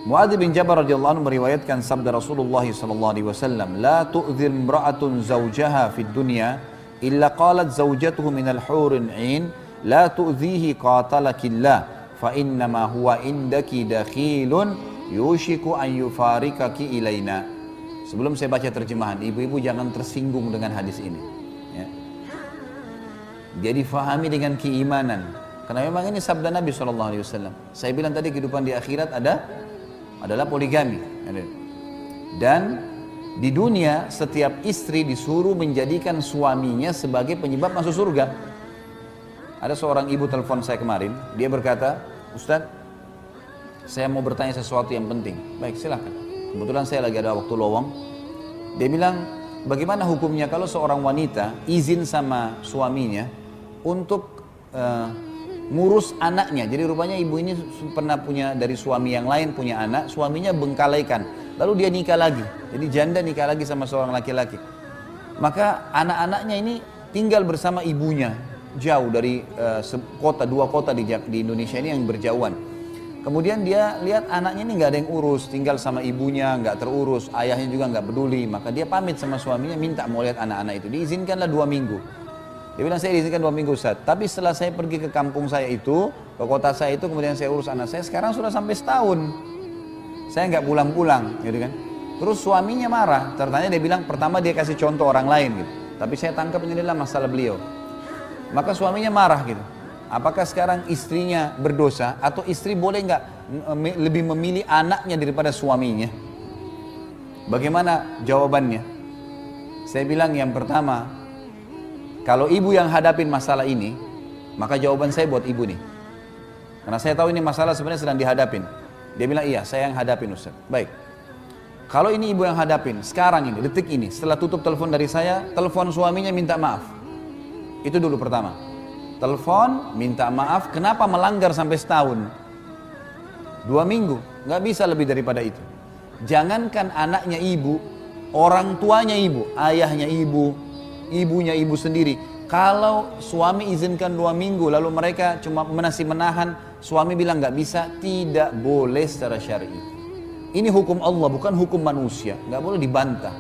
Muadz bin Jabal radhiyallahu anhu meriwayatkan sabda Rasulullah sallallahu alaihi wasallam, "La tu'dhil imra'atun zawjaha fid dunya illa qalat zawjatuhu minal hurin 'ain, la tu'dhihi qatalakillah, fa innama huwa indaki dakhilun yushiku an yufarikaki ilaina." Sebelum saya baca terjemahan, ibu-ibu jangan tersinggung dengan hadis ini. Ya. Jadi fahami dengan keimanan. Karena memang ini sabda Nabi SAW. Saya bilang tadi kehidupan di akhirat adalah poligami. Dan di dunia setiap istri disuruh menjadikan suaminya sebagai penyebab masuk surga. Ada seorang ibu telepon saya kemarin, dia berkata, "Ustadz, saya mau bertanya sesuatu yang penting." Baik, silakan. Kebetulan saya lagi ada waktu lowong. Dia bilang, bagaimana hukumnya kalau seorang wanita izin sama suaminya untuk ngurus anaknya. Jadi rupanya ibu ini pernah punya dari suami yang lain, punya anak, suaminya bengkalaikan. Lalu dia nikah lagi. Jadi janda nikah lagi sama seorang laki-laki. Maka anak-anaknya ini tinggal bersama ibunya. Jauh dari dua kota di Indonesia ini yang berjauhan. Kemudian dia lihat anaknya ini nggak ada yang urus, tinggal sama ibunya, nggak terurus, ayahnya juga nggak peduli. Maka dia pamit sama suaminya, minta mau lihat anak-anak itu. Diizinkanlah 2 minggu. Dia bilang, saya diizinkan 2 minggu Ustaz. Tapi setelah saya pergi ke kampung saya itu, ke kota saya itu, kemudian saya urus anak saya, sekarang sudah sampai setahun. Saya nggak pulang-pulang, gitu kan. Terus suaminya marah. Ternyata dia bilang, pertama dia kasih contoh orang lain gitu. Tapi saya tangkap ini adalah masalah beliau. Maka suaminya marah gitu. Apakah sekarang istrinya berdosa atau istri boleh nggak lebih memilih anaknya daripada suaminya? Bagaimana jawabannya? Saya bilang yang pertama, kalau ibu yang hadapin masalah ini, maka jawaban saya buat ibu nih. Karena saya tahu ini masalah sebenarnya sedang dihadapin. Dia bilang, iya saya yang hadapin Ustaz. Baik. Kalau ini ibu yang hadapin, sekarang ini, detik ini, setelah tutup telepon dari saya, telepon suaminya minta maaf. Itu dulu pertama. Telepon, minta maaf, kenapa melanggar sampai setahun? 2 minggu, nggak bisa lebih daripada itu. Jangankan anaknya ibu, orang tuanya ibu, ayahnya ibu, ibunya ibu sendiri. Kalau suami izinkan 2 minggu lalu mereka cuma masih menahan, suami bilang nggak bisa, tidak boleh secara syar'i. Ini hukum Allah, bukan hukum manusia, nggak boleh dibantah.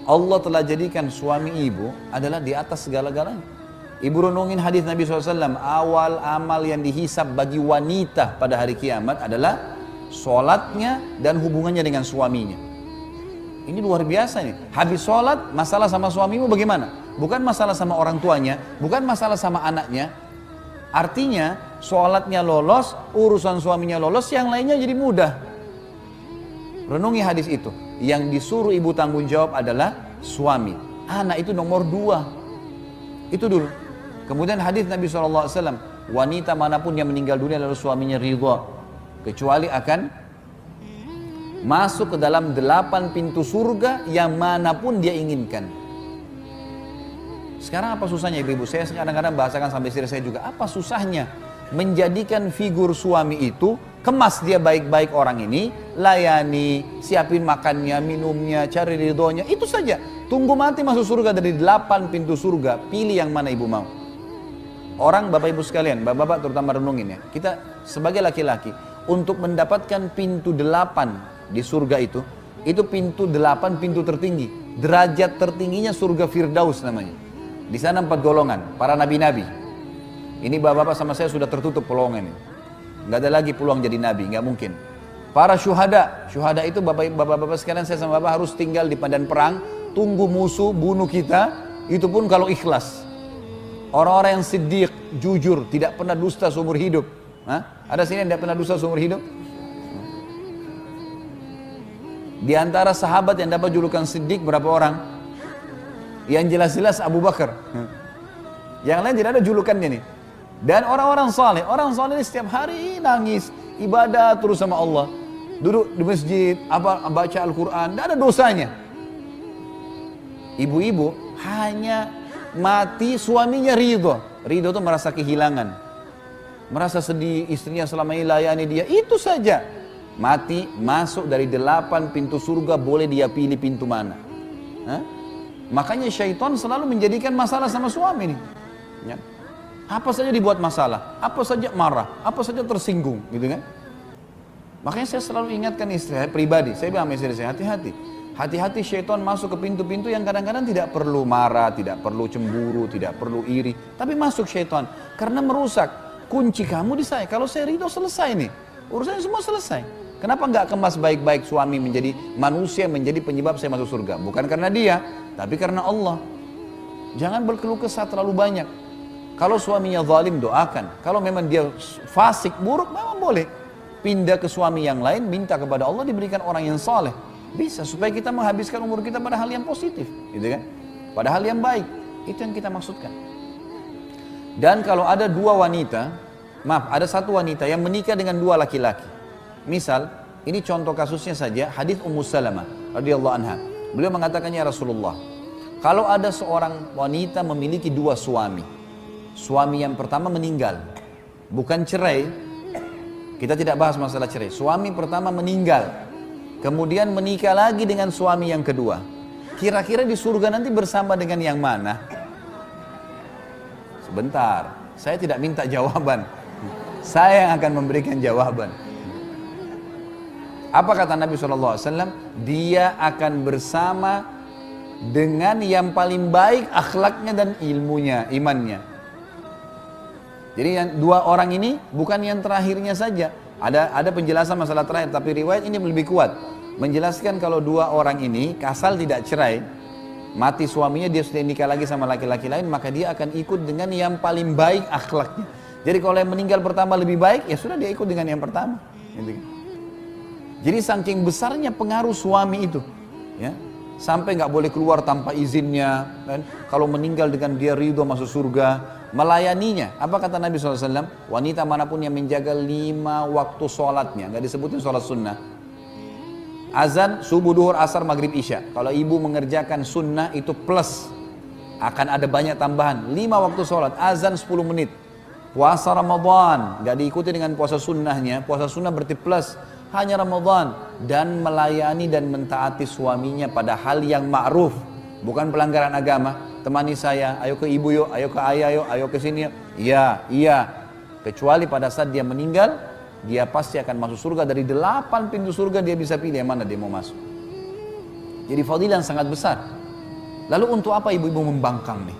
Allah telah jadikan suami ibu adalah di atas segala-galanya. Ibu renungin hadis Nabi SAW, awal amal yang dihisab bagi wanita pada hari kiamat adalah sholatnya dan hubungannya dengan suaminya. Ini luar biasa nih. Habis sholat, masalah sama suamimu bagaimana? Bukan masalah sama orang tuanya, bukan masalah sama anaknya. Artinya, sholatnya lolos, urusan suaminya lolos, yang lainnya jadi mudah. Renungi hadis itu. Yang disuruh ibu tanggung jawab adalah suami. Anak itu nomor 2. Itu dulu. Kemudian hadis Nabi SAW, wanita manapun yang meninggal dunia lalu suaminya ridha, kecuali akan masuk ke dalam 8 pintu surga yang manapun dia inginkan. Sekarang apa susahnya ibu-ibu? Saya kadang-kadang bahasakan sampai istri saya juga. Apa susahnya menjadikan figur suami itu, kemas dia baik-baik orang ini, layani, siapin makannya, minumnya, cari ridhonya, itu saja. Tunggu mati masuk surga dari 8 pintu surga, pilih yang mana ibu mau. Orang bapak ibu sekalian, bapak-bapak terutama renungin ya. Kita sebagai laki-laki, untuk mendapatkan pintu 8 di surga itu pintu 8 pintu tertinggi. Derajat tertingginya surga Firdaus namanya. Di sana 4 golongan, para nabi-nabi. Ini bapak-bapak sama saya sudah tertutup peluang ini. Nggak ada lagi peluang jadi nabi, nggak mungkin. Para syuhada itu bapak-bapak sekalian, saya sama bapak harus tinggal di medan perang, tunggu musuh bunuh kita, itu pun kalau ikhlas. Orang-orang yang siddiq, jujur, tidak pernah dusta seumur hidup. Ada sini yang tidak pernah dusta seumur hidup? Di antara sahabat yang dapat julukan siddiq berapa orang? Yang jelas-jelas Abu Bakar. Yang lain tidak ada julukannya nih. Dan orang-orang saleh ini setiap hari nangis, ibadah terus sama Allah. Duduk di masjid, baca Al-Quran, tidak ada dosanya. Ibu-ibu hanya mati suaminya ridho. Ridho itu merasa kehilangan, merasa sedih, istrinya selama ini layani dia, itu saja. Mati, masuk dari 8 pintu surga, boleh dia pilih pintu mana. Makanya syaitan selalu menjadikan masalah sama suami nih. Ya. Apa saja dibuat masalah, apa saja marah, apa saja tersinggung, gitu kan? Makanya saya selalu ingatkan istri saya pribadi, saya bilang sama istri saya, hati-hati. Hati-hati syaitan masuk ke pintu-pintu yang kadang-kadang tidak perlu marah, tidak perlu cemburu, tidak perlu iri. Tapi masuk syaitan, karena merusak. Kunci kamu di saya, kalau saya ridho selesai nih. Urusannya semua selesai. Kenapa nggak kemas baik-baik suami menjadi manusia, menjadi penyebab saya masuk surga? Bukan karena dia, tapi karena Allah. Jangan berkeluh kesah terlalu banyak. Kalau suaminya zalim, doakan. Kalau memang dia fasik, buruk, memang boleh. Pindah ke suami yang lain, minta kepada Allah diberikan orang yang saleh. Bisa, supaya kita menghabiskan umur kita pada hal yang positif, gitu kan? Pada hal yang baik, itu yang kita maksudkan. Dan kalau ada dua wanita, ada satu wanita yang menikah dengan dua laki-laki. Misal, ini contoh kasusnya saja, hadis Ummu Salamah radhiyallahu anha. Beliau mengatakan, ya Rasulullah, kalau ada seorang wanita memiliki dua suami, suami yang pertama meninggal, bukan cerai, kita tidak bahas masalah cerai, suami pertama meninggal, kemudian menikah lagi dengan suami yang kedua. Kira-kira di surga nanti bersama dengan yang mana? Sebentar, saya tidak minta jawaban. Saya yang akan memberikan jawaban. Apa kata Nabi SAW? Dia akan bersama dengan yang paling baik akhlaknya dan ilmunya, imannya. Jadi yang dua orang ini bukan yang terakhirnya saja. Ada penjelasan masalah terakhir, tapi riwayat ini lebih kuat. Menjelaskan kalau dua orang ini asal tidak cerai, mati suaminya, dia sudah nikah lagi sama laki-laki lain, maka dia akan ikut dengan yang paling baik akhlaknya. Jadi kalau yang meninggal pertama lebih baik, ya sudah dia ikut dengan yang pertama. Jadi saking besarnya pengaruh suami itu, ya, sampai nggak boleh keluar tanpa izinnya. Dan kalau meninggal dengan dia ridho masuk surga. Melayaninya, apa kata Nabi SAW? Wanita manapun yang menjaga 5 waktu sholatnya, nggak disebutin sholat sunnah. Azan, subuh, duhur, asar, maghrib, isya. Kalau ibu mengerjakan sunnah itu plus, akan ada banyak tambahan. 5 waktu sholat, azan 10 menit. Puasa Ramadan, nggak diikuti dengan puasa sunnahnya. Puasa sunnah berarti plus, hanya Ramadan. Dan melayani dan mentaati suaminya pada hal yang ma'ruf, bukan pelanggaran agama. Temani saya, ayo ke ibu yuk, ayo ke ayah yuk, ayo ke sini yuk. Iya. Kecuali pada saat dia meninggal, dia pasti akan masuk surga. Dari 8 pintu surga dia bisa pilih yang mana dia mau masuk. Jadi fadilah yang sangat besar. Lalu untuk apa ibu-ibu membangkang nih?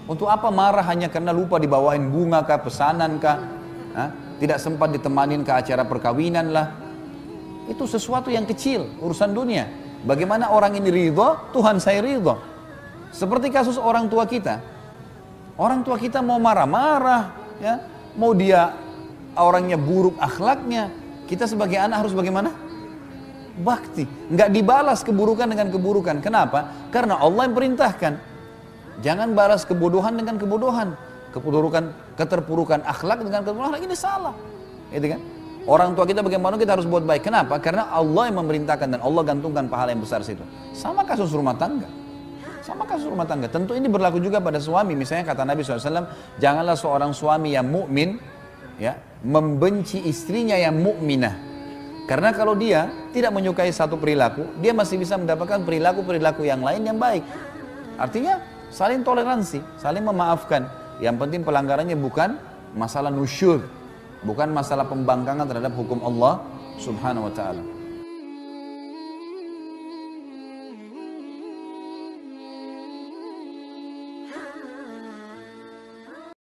Untuk apa marah hanya karena lupa dibawain bunga kah, pesanan kah? Tidak sempat ditemanin ke acara perkawinan lah. Itu sesuatu yang kecil, urusan dunia. Bagaimana orang ini ridho, Tuhan saya ridho. Seperti kasus orang tua kita. Orang tua kita mau marah-marah, ya, mau dia orangnya buruk akhlaknya, kita sebagai anak harus bagaimana? Bakti. Nggak dibalas keburukan dengan keburukan. Kenapa? Karena Allah yang perintahkan. Jangan balas kebodohan dengan kebodohan. Keterpurukan akhlak dengan keterpurukan akhlak, ini salah. Gitu kan? Orang tua kita bagaimana kita harus buat baik. Kenapa? Karena Allah yang memerintahkan dan Allah gantungkan pahala yang besar situ. Sama kasus rumah tangga. Tentu ini berlaku juga pada suami. Misalnya kata Nabi SAW, janganlah seorang suami yang mukmin, ya, membenci istrinya yang mukminah. Karena kalau dia tidak menyukai satu perilaku, dia masih bisa mendapatkan perilaku-perilaku yang lain yang baik. Artinya saling toleransi, saling memaafkan. Yang penting pelanggarannya bukan masalah nusyur, bukan masalah pembangkangan terhadap hukum Allah Subhanahu wa ta'ala.